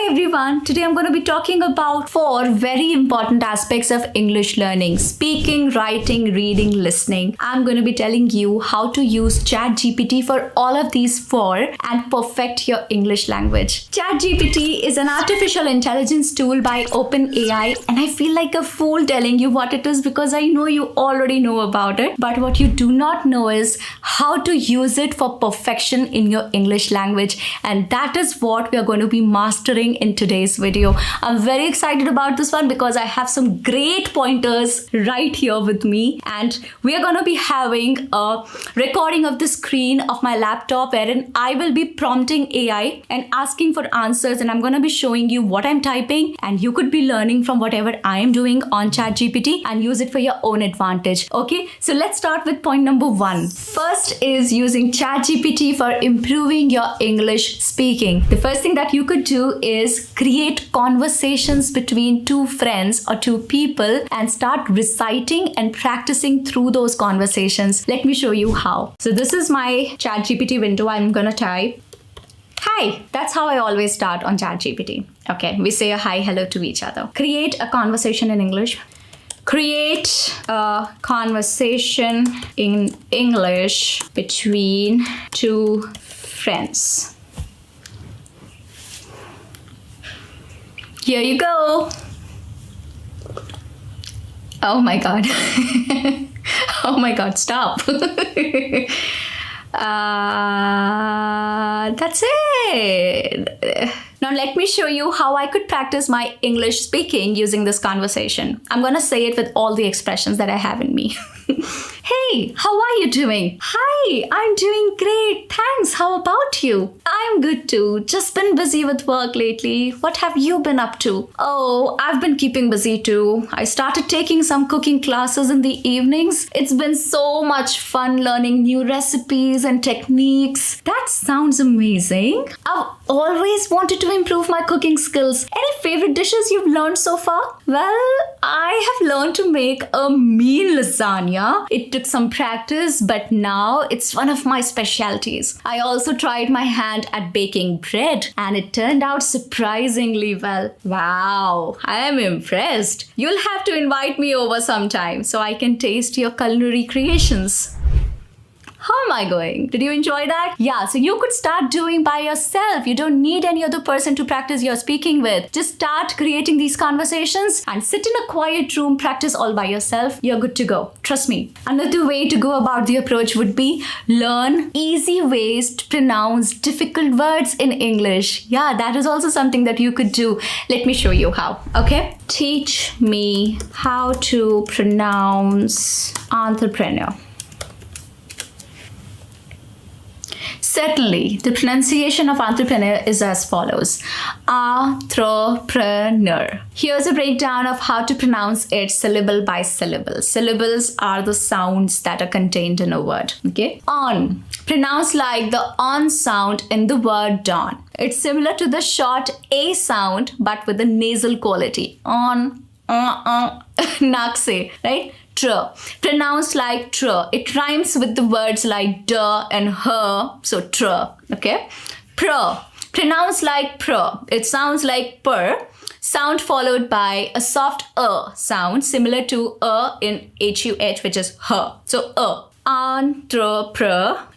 everyone, today I'm going to be talking about 4 very important aspects of English learning: speaking, writing, reading, listening. I'm going to be telling you how to use ChatGPT for all of these 4 and perfect your English language. ChatGPT is an artificial intelligence tool by OpenAI, and I feel like a fool telling you what it is because I know you already know about it. But what you do not know is how to use it for perfection in your English language, and that is what we are going to be mastering in today's video. I'm very excited about this one because I have some great pointers right here with me, and we are going to be having a recording of the screen of my laptop wherein I will be prompting AI and asking for answers, and I'm going to be showing you what I'm typing, and you could be learning from whatever I am doing on ChatGPT and use it for your own advantage. Okay, so let's start with point number 1. First is using ChatGPT for improving your English speaking. The first thing that you could do is create conversations between 2 friends or 2 people and start reciting and practicing through those conversations. Let me show you how. So this is my ChatGPT window. I'm gonna type hi. That's how I always start on ChatGPT. Okay, we say a hi, hello to each other. Create a conversation in English. Create a conversation in English between 2 friends. Here you go. Oh my God. Oh my God, stop. That's it. Now let me show you how I could practice my English speaking using this conversation. I'm gonna say it with all the expressions that I have in me. Hey, how are you doing? Hi, I'm doing great. Thanks. How about you? I'm good too. Just been busy with work lately. What have you been up to? Oh, I've been keeping busy too. I started taking some cooking classes in the evenings. It's been so much fun learning new recipes and techniques. That sounds amazing. I've always wanted to improve my cooking skills. Any favorite dishes you've learned so far? Well, I have learned to make a mean lasagna. It took some practice, but now it's one of my specialties. I also tried my hand at baking bread, and it turned out surprisingly well. Wow, I am impressed. You'll have to invite me over sometime so I can taste your culinary creations. How am I going? Did you enjoy that? Yeah, so you could start doing by yourself. You don't need any other person to practice your speaking with. Just start creating these conversations and sit in a quiet room, practice all by yourself. You're good to go. Trust me. Another way to go about the approach would be learn easy ways to pronounce difficult words in English. Yeah, that is also something that you could do. Let me show you how. Okay? Teach me how to pronounce entrepreneur. Certainly, the pronunciation of entrepreneur is as follows. Entrepreneur. Here's a breakdown of how to pronounce it syllable by syllable. Syllables are the sounds that are contained in a word. Okay? On. Pronounced like the on sound in the word dawn. It's similar to the short A sound but with a nasal quality. On, nakse, right? Tr. Pronounced like tr. It rhymes with the words like duh and her, so tr. Okay? Pr. Pronounced like pr. It sounds like per. Sound followed by a soft sound similar to in HUH, which is her. So entrepreneur.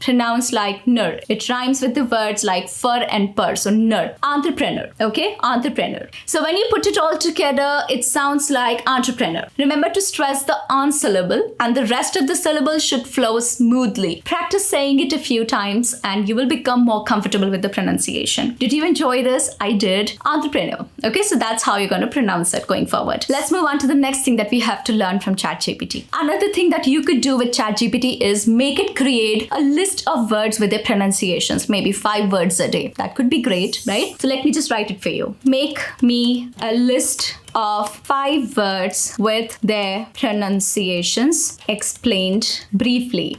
Pronounced like nur. It rhymes with the words like fur and purr. So nur. Entrepreneur. Okay? Entrepreneur. So when you put it all together, it sounds like entrepreneur. Remember to stress the on syllable, and the rest of the syllables should flow smoothly. Practice saying it a few times and you will become more comfortable with the pronunciation. Did you enjoy this? I did. Entrepreneur. Okay, so that's how you're going to pronounce it going forward. Let's move on to the next thing that we have to learn from ChatGPT. Another thing that you could do with ChatGPT is make it create a list of words with their pronunciations, maybe 5 words a day. That could be great, right? So let me just write it for you. Make me a list of 5 words with their pronunciations explained briefly.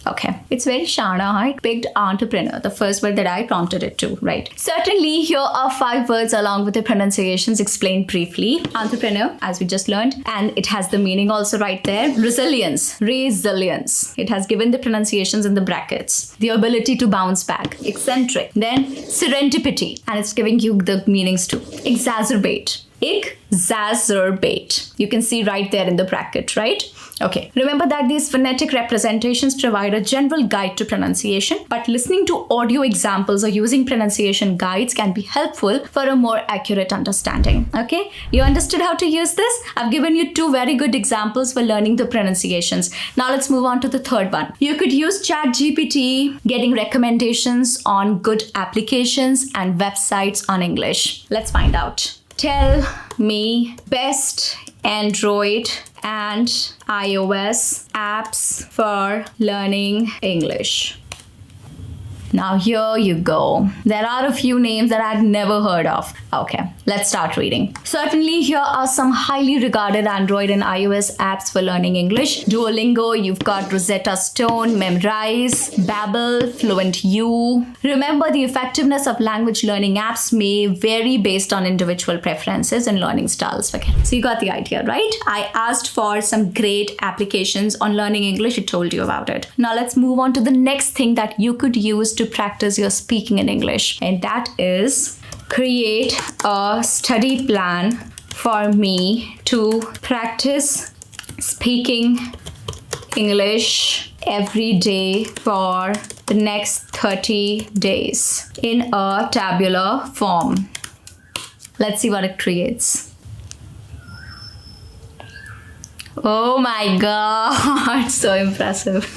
Okay, it's very Shana, huh? It picked entrepreneur, the first word that I prompted it to, right? Certainly, here are 5 words along with the pronunciations explained briefly. Entrepreneur, as we just learned, and it has the meaning also right there. Resilience, resilience. It has given the pronunciations in the brackets. The ability to bounce back. Eccentric. Then serendipity, and it's giving you the meanings too. Exacerbate. Exacerbate. You can see right there in the bracket, right? Okay. Remember that these phonetic representations provide a general guide to pronunciation, but listening to audio examples or using pronunciation guides can be helpful for a more accurate understanding. Okay? You understood how to use this? I've given you 2 very good examples for learning the pronunciations. Now let's move on to the third one. You could use ChatGPT getting recommendations on good applications and websites on English. Let's find out. Tell me best Android and iOS apps for learning English. Now here you go. There are a few names that I'd never heard of. Okay, let's start reading. Certainly, here are some highly regarded Android and iOS apps for learning English. Duolingo, you've got Rosetta Stone, Memrise, Babbel, Fluent U. Remember, the effectiveness of language learning apps may vary based on individual preferences and learning styles. Okay, so you got the idea, right? I asked for some great applications on learning English. It told you about it. Now let's move on to the next thing that you could use to practice your speaking in English, and that is create a study plan for me to practice speaking English every day for the next 30 days in a tabular form. Let's see what it creates. Oh my god, so impressive.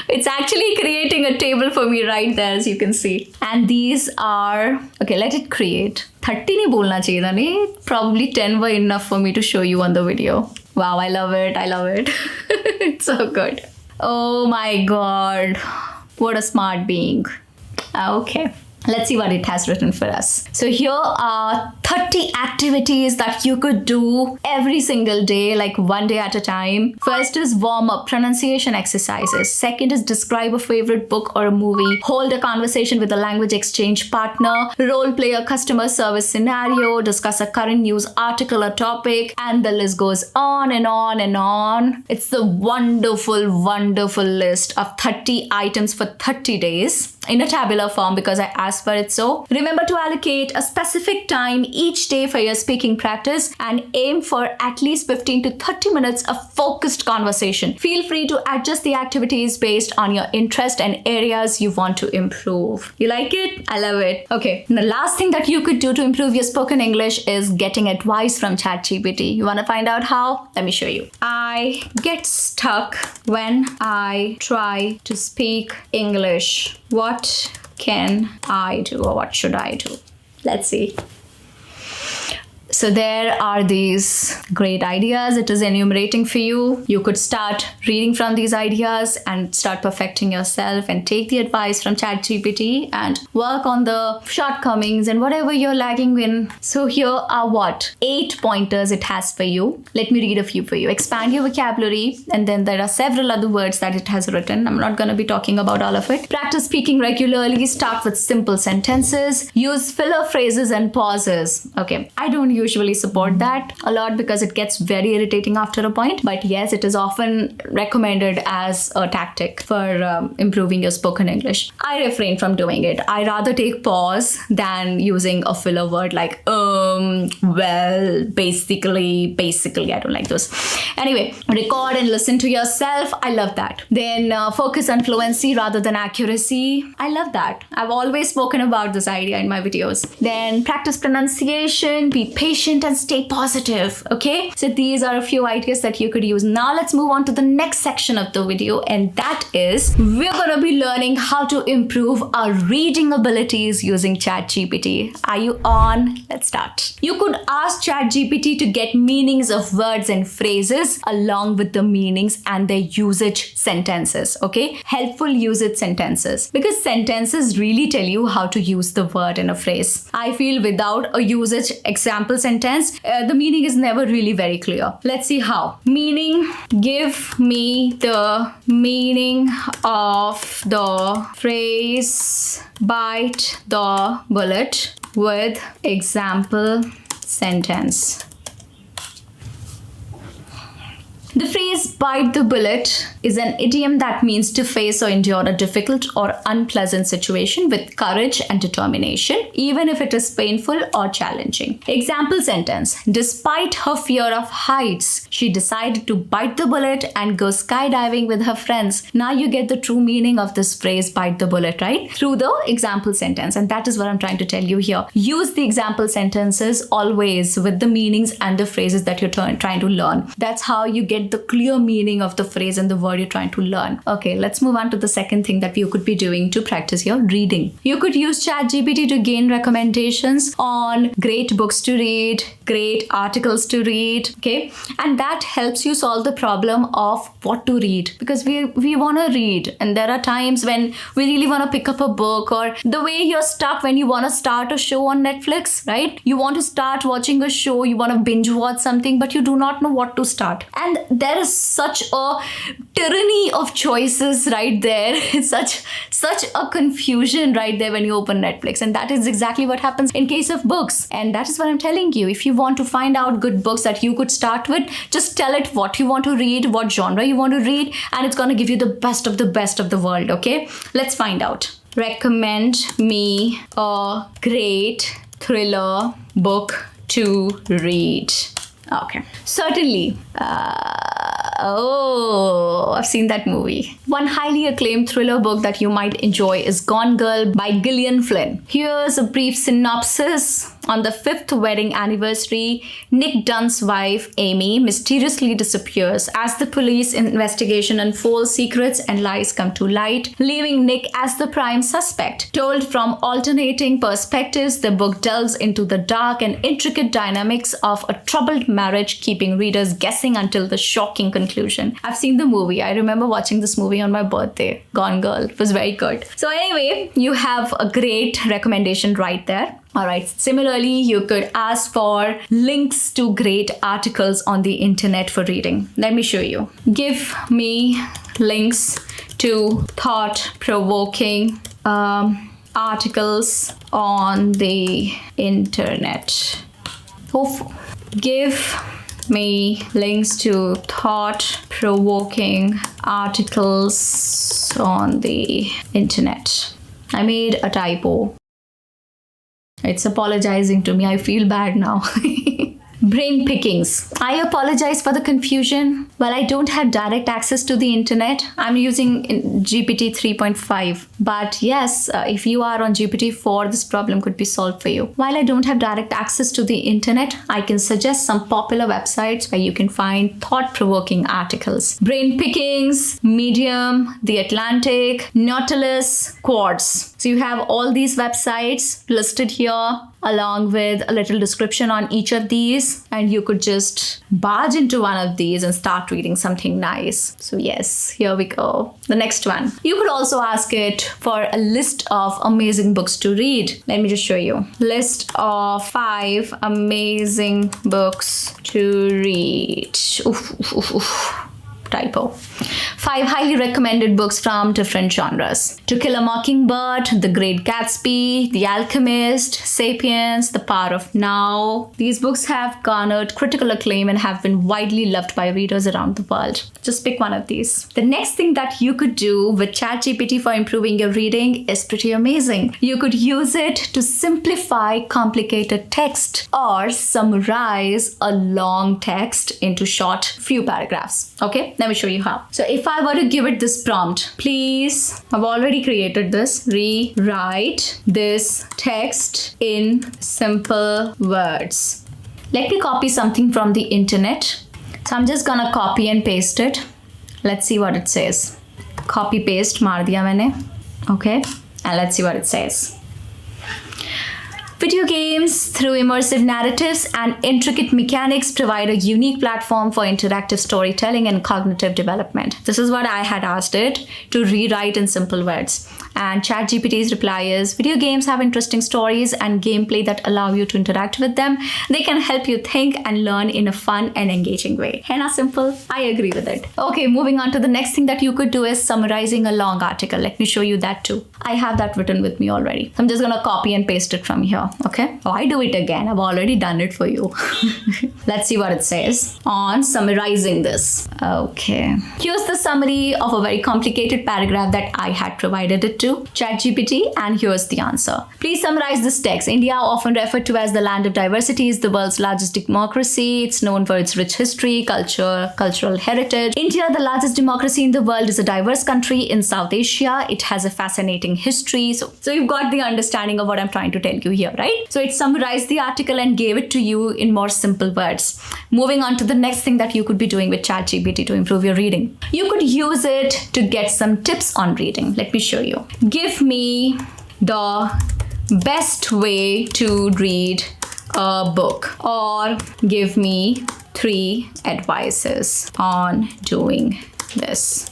It's actually creating a table for me right there, as you can see. And these are, okay, let it create. 30 nahi bolna chahiye tha nahi. Probably 10 were enough for me to show you on the video. Wow, I love it. I love it. It's so good. Oh my god. What a smart being. Okay. Let's see what it has written for us. So here are 30 activities that you could do every single day, like one day at a time. First is warm up, pronunciation exercises. Second is describe a favorite book or a movie. Hold a conversation with a language exchange partner. Role play a customer service scenario. Discuss a current news article or topic. And the list goes on and on and on. It's the wonderful, wonderful list of 30 items for 30 days in a tabular form because I asked for it so. Remember to allocate a specific time each day for your speaking practice and aim for at least 15 to 30 minutes of focused conversation. Feel free to adjust the activities based on your interest and areas you want to improve. You like it? I love it. Okay, and the last thing that you could do to improve your spoken English is getting advice from ChatGPT. You want to find out how? Let me show you. I get stuck when I try to speak English. What can I do, or what should I do? Let's see. So there are these great ideas it is enumerating for you. You could start reading from these ideas and start perfecting yourself and take the advice from ChatGPT and work on the shortcomings and whatever you're lagging in. So here are 8 pointers it has for you. Let me read a few for you. Expand your vocabulary, and then there are several other words that it has written. I'm not going to be talking about all of it. Practice speaking regularly. Start with simple sentences. Use filler phrases and pauses. Okay, I don't usually support that a lot because it gets very irritating after a point, but yes, it is often recommended as a tactic for improving your spoken English. I refrain from doing it. I rather take pause than using a filler word like well, basically, I don't like those. Anyway, record and listen to yourself. I love that. Then focus on fluency rather than accuracy. I love that. I've always spoken about this idea in my videos. Then practice pronunciation, be patient and stay positive. Okay, so these are a few ideas that you could use. Now let's move on to the next section of the video, and that is we're going to be learning how to improve our reading abilities using ChatGPT. Are you on? Let's start. You could ask ChatGPT to get meanings of words and phrases along with the meanings and their usage sentences. Okay, helpful usage sentences, because sentences really tell you how to use the word in a phrase. I feel without a usage example sentence sentence, the meaning is never really very clear. Let's see how. Meaning, give me the meaning of the phrase bite the bullet with example sentence. The phrase bite the bullet is an idiom that means to face or endure a difficult or unpleasant situation with courage and determination, even if it is painful or challenging. Example sentence. Despite her fear of heights, she decided to bite the bullet and go skydiving with her friends. Now you get the true meaning of this phrase bite the bullet, right? Through the example sentence. And that is what I'm trying to tell you here. Use the example sentences always with the meanings and the phrases that you're trying to learn. That's how you get the clear meaning of the phrase and the word you're trying to learn. Okay, let's move on to the second thing that you could be doing to practice your reading. You could use ChatGPT to gain recommendations on great books to read, great articles to read, okay? And that helps you solve the problem of what to read, because we want to read, and there are times when we really want to pick up a book, or the way you're stuck when you want to start a show on Netflix, right? You want to start watching a show, you want to binge watch something, but you do not know what to start. And there is such a tyranny of choices right there. It's such a confusion right there when you open Netflix. And that is exactly what happens in case of books. And that is what I'm telling you. If you want to find out good books that you could start with, just tell it what you want to read, what genre you want to read, and it's going to give you the best of the world, okay? Let's find out. Recommend me a great thriller book to read. Okay, certainly. I've seen that movie. One highly acclaimed thriller book that you might enjoy is Gone Girl by Gillian Flynn. Here's a brief synopsis. On the 5th wedding anniversary, Nick Dunn's wife, Amy, mysteriously disappears. As the police investigation unfolds, secrets and lies come to light, leaving Nick as the prime suspect. Told from alternating perspectives, the book delves into the dark and intricate dynamics of a troubled marriage, keeping readers guessing until the shocking conclusion. I've seen the movie. I remember watching this movie on my birthday. Gone Girl. It was very good. So anyway, you have a great recommendation right there. Alright, similarly, you could ask for links to great articles on the internet for reading. Let me show you. Give me links to thought-provoking articles on the internet. Give me links to thought-provoking articles on the internet. I made a typo. It's apologizing to me. I feel bad now. Brain pickings. I apologize for the confusion. Well, I don't have direct access to the internet. I'm using GPT 3.5. But yes, if you are on GPT 4, this problem could be solved for you. While I don't have direct access to the internet, I can suggest some popular websites where you can find thought-provoking articles. Brain pickings, Medium, The Atlantic, Nautilus, Quartz. So you have all these websites listed here, along with a little description on each of these, and you could just barge into one of these and start reading something nice. So yes, here we go. The next one. You could also ask it for a list of amazing books to read. Let me just show you. List of 5 amazing books to read. Typo. 5 highly recommended books from different genres. To Kill a Mockingbird, The Great Gatsby, The Alchemist, Sapiens, The Power of Now. These books have garnered critical acclaim and have been widely loved by readers around the world. Just pick one of these. The next thing that you could do with ChatGPT for improving your reading is pretty amazing. You could use it to simplify complicated text or summarize a long text into short few paragraphs. Okay, let me show you how. So if I were to give it this prompt, please, I've already created this, rewrite this text in simple words. Let me copy something from the internet. So I'm just gonna copy and paste it. Let's see what it says. Copy paste maar diya maine. Okay, and let's see what it says. Video games, through immersive narratives and intricate mechanics, provide a unique platform for interactive storytelling and cognitive development. This is what I had asked it to rewrite in simple words. And ChatGPT's reply is, video games have interesting stories and gameplay that allow you to interact with them. They can help you think and learn in a fun and engaging way. Henna simple? I agree with it. Okay, moving on to the next thing that you could do is summarizing a long article. Let me show you that too. I have that written with me already. I'm just gonna copy and paste it from here, okay? Why do it again? I've already done it for you. Let's see what it says on summarizing this. Okay. Here's the summary of a very complicated paragraph that I had provided it to ChatGPT, and here's the answer. Please summarize this text. India, often referred to as the land of diversity, is the world's largest democracy. It's known for its rich history, cultural heritage. India, the largest democracy in the world, is a diverse country in South Asia. It has a fascinating history. So you've got the understanding of what I'm trying to tell you here, right? So it summarized the article and gave it to you in more simple words. Moving on to the next thing that you could be doing with ChatGPT to improve your reading. You could use it to get some tips on reading. Let me show you. Give me the best way to read a book, or give me 3 advices on doing this.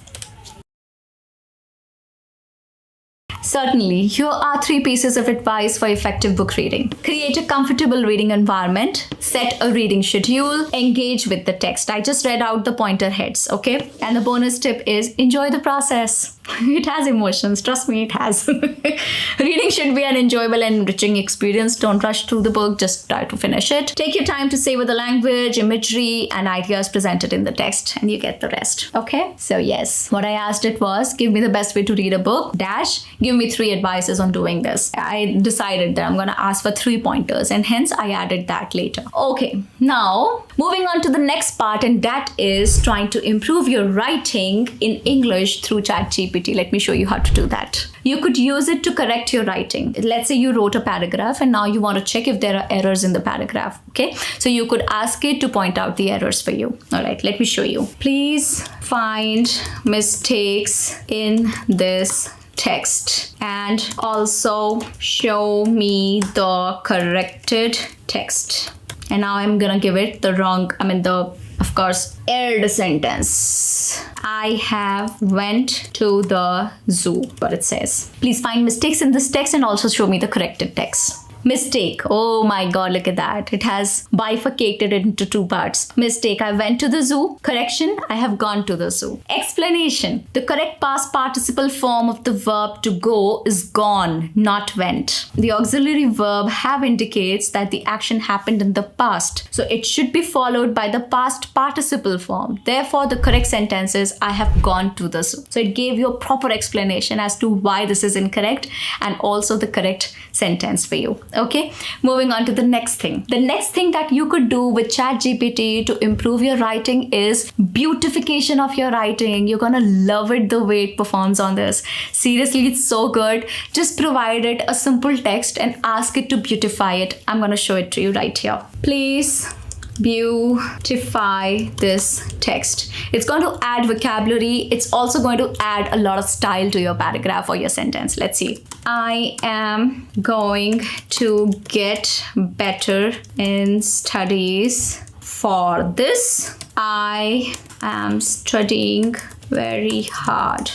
Certainly, here are 3 pieces of advice for effective book reading. Create a comfortable reading environment, set a reading schedule, engage with the text. I just read out the pointer heads, okay? And the bonus tip is enjoy the process. It has emotions, trust me, it has. Reading should be an enjoyable and enriching experience. Don't rush through the book, just try to finish it. Take your time to savor the language, imagery, and ideas presented in the text, and you get the rest, okay? So yes, what I asked it was, give me the best way to read a book, give me 3 advices on doing this. I decided that I'm gonna ask for 3 pointers, and hence I added that later. Okay, now moving on to the next part, and that is trying to improve your writing in English through ChatGPT. Let me show you how to do that. You could use it to correct your writing. Let's say you wrote a paragraph and now you want to check if there are errors in the paragraph, okay? So you could ask it to point out the errors for you. All right, let me show you. Please find mistakes in this text and also show me the corrected text. And now I'm gonna give it the of course, erred sentence. I have went to the zoo, what it says. Please find mistakes in this text and also show me the corrected text. Mistake. Oh my god, look at that. It has bifurcated into 2 parts. Mistake. I went to the zoo. Correction. I have gone to the zoo. Explanation. The correct past participle form of the verb to go is gone, not went. The auxiliary verb have indicates that the action happened in the past. So it should be followed by the past participle form. Therefore, the correct sentence is I have gone to the zoo. So it gave you a proper explanation as to why this is incorrect and also the correct sentence for you. Okay, moving on to the next thing. The next thing that you could do with ChatGPT to improve your writing is beautification of your writing. You're gonna love it the way it performs on this. Seriously, it's so good. Just provide it a simple text and ask it to beautify it. I'm gonna show it to you right here. Please beautify this text. It's going to add vocabulary. It's also going to add a lot of style to your paragraph or your sentence. Let's see. I am going to get better in studies for this. I am studying very hard.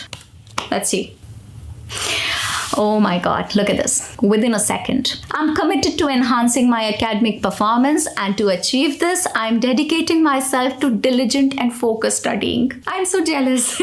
Let's see. Oh my god, look at this. Within a second. I'm committed to enhancing my academic performance, and to achieve this, I'm dedicating myself to diligent and focused studying. I'm so jealous.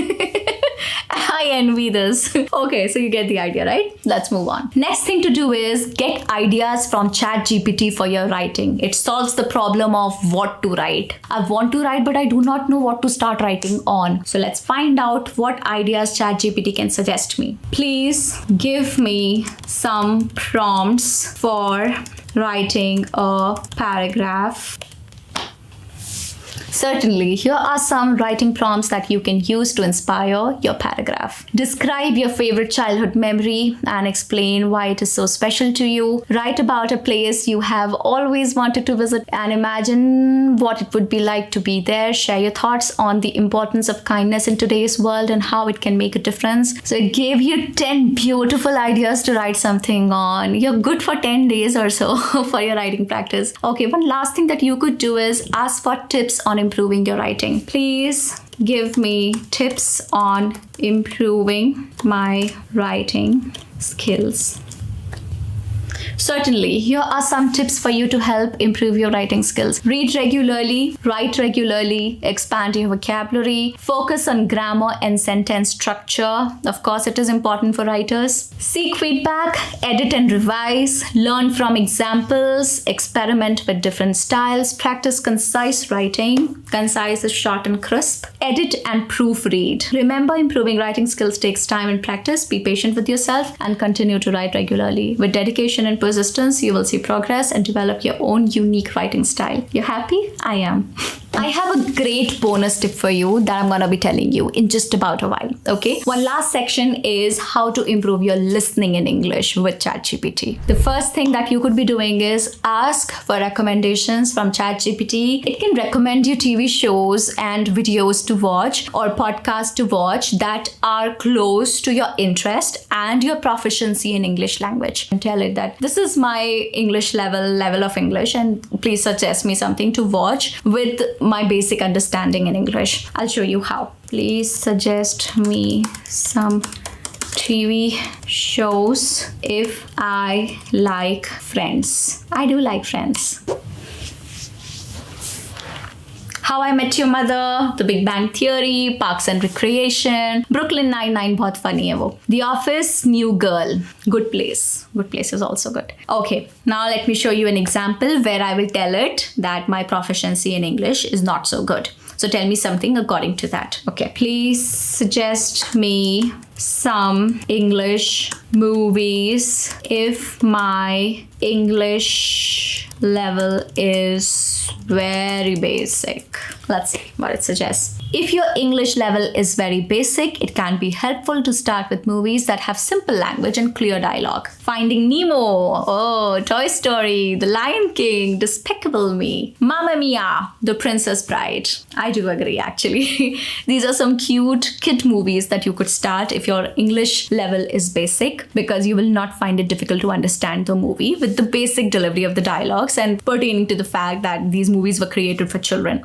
I envy this. Okay, so you get the idea, right? Let's move on. Next thing to do is get ideas from ChatGPT for your writing. It solves the problem of what to write. I want to write, but I do not know what to start writing on. So let's find out what ideas ChatGPT can suggest me. Please give me some prompts for writing a paragraph. Certainly, here are some writing prompts that you can use to inspire your paragraph. Describe your favorite childhood memory and explain why it is so special to you. Write about a place you have always wanted to visit and imagine what it would be like to be there. Share your thoughts on the importance of kindness in today's world and how it can make a difference. So it gave you 10 beautiful ideas to write something on. You're good for 10 days or so for your writing practice. Okay, one last thing that you could do is ask for tips on improving your writing. Please give me tips on improving my writing skills. Certainly, here are some tips for you to help improve your writing skills. Read regularly, write regularly, expand your vocabulary, focus on grammar and sentence structure. Of course, it is important for writers. Seek feedback, edit and revise, learn from examples, experiment with different styles, practice concise writing. Concise is short and crisp. Edit and proofread. Remember, improving writing skills takes time and practice. Be patient with yourself and continue to write regularly. With dedication and persistence, you will see progress and develop your own unique writing style. You happy? I am. I have a great bonus tip for you that I'm going to be telling you in just about a while. Okay. One last section is how to improve your listening in English with ChatGPT. The first thing that you could be doing is ask for recommendations from ChatGPT. It can recommend you TV shows and videos to watch or podcasts to watch that are close to your interest and your proficiency in English language. And tell it that this is my English level of English, and please suggest me something to watch with my basic understanding in English. I'll show you how. Please suggest me some TV shows if I like Friends. I do like Friends. How I Met Your Mother, The Big Bang Theory, Parks and Recreation, Brooklyn Nine-Nine बहुत funny है वो. The Office, New Girl, Good Place. Good Place is also good. Okay, now let me show you an example where I will tell it that my proficiency in English is not so good. So tell me something according to that. Okay, please suggest me some English movies if my English level is very basic. Let's see what it suggests. If your English level is very basic, it can be helpful to start with movies that have simple language and clear dialogue. Finding Nemo, oh, Toy Story, The Lion King, Despicable Me, Mamma Mia, The Princess Bride. I do agree, actually. These are some cute kid movies that you could start if your English level is basic, because you will not find it difficult to understand the movie with the basic delivery of the dialogues and pertaining to the fact that these movies were created for children.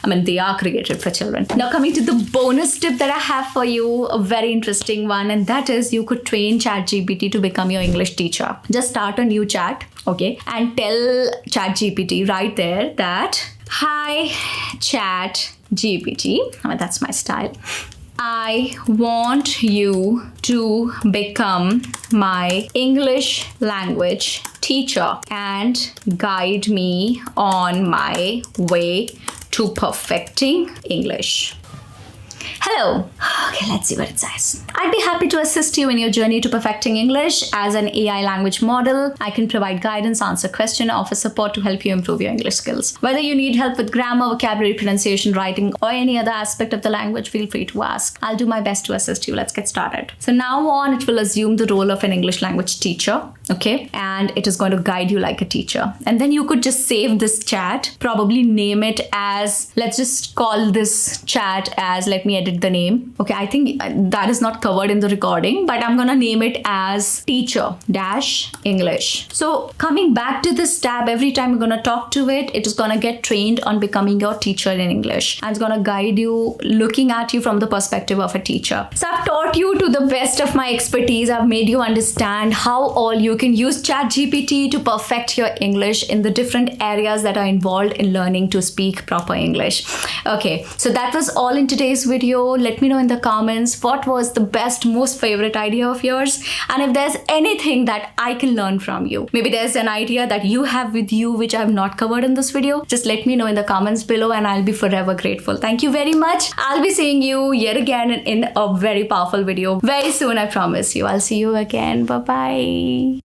I mean, they are created for children. Now coming to the bonus tip that I have for you, a very interesting one, and that is you could train ChatGPT to become your English teacher. Just start a new chat, okay, and tell ChatGPT right there that, hi ChatGPT, I mean, that's my style. I want you to become my English language teacher and guide me on my way to perfecting English. Hello. Okay, let's see what it says. I'd be happy to assist you in your journey to perfecting English. As an AI language model, I can provide guidance, answer questions, offer support to help you improve your English skills. Whether you need help with grammar, vocabulary, pronunciation, writing, or any other aspect of the language, feel free to ask. I'll do my best to assist you. Let's get started. So now on, it will assume the role of an English language teacher, okay? And it is going to guide you like a teacher. And then you could just save this chat, probably name it as, let's just call this chat as, let me edit the name. Okay, I think that is not covered in the recording, but I'm gonna name it as teacher-English. So coming back to this tab, every time you're gonna talk to it, it is gonna get trained on becoming your teacher in English, and it's gonna guide you, looking at you from the perspective of a teacher. So I've taught you to the best of my expertise. I've made you understand how all you can use ChatGPT to perfect your English in the different areas that are involved in learning to speak proper English. Okay, so that was all in today's video. Let me know in the comments what was the best, most favorite idea of yours, and if there's anything that I can learn from you. Maybe there's an idea that you have with you which I've not covered in this video. Just let me know in the comments below and I'll be forever grateful. Thank you very much. I'll be seeing you yet again in a very powerful video very soon, I promise you. I'll see you again. Bye-bye.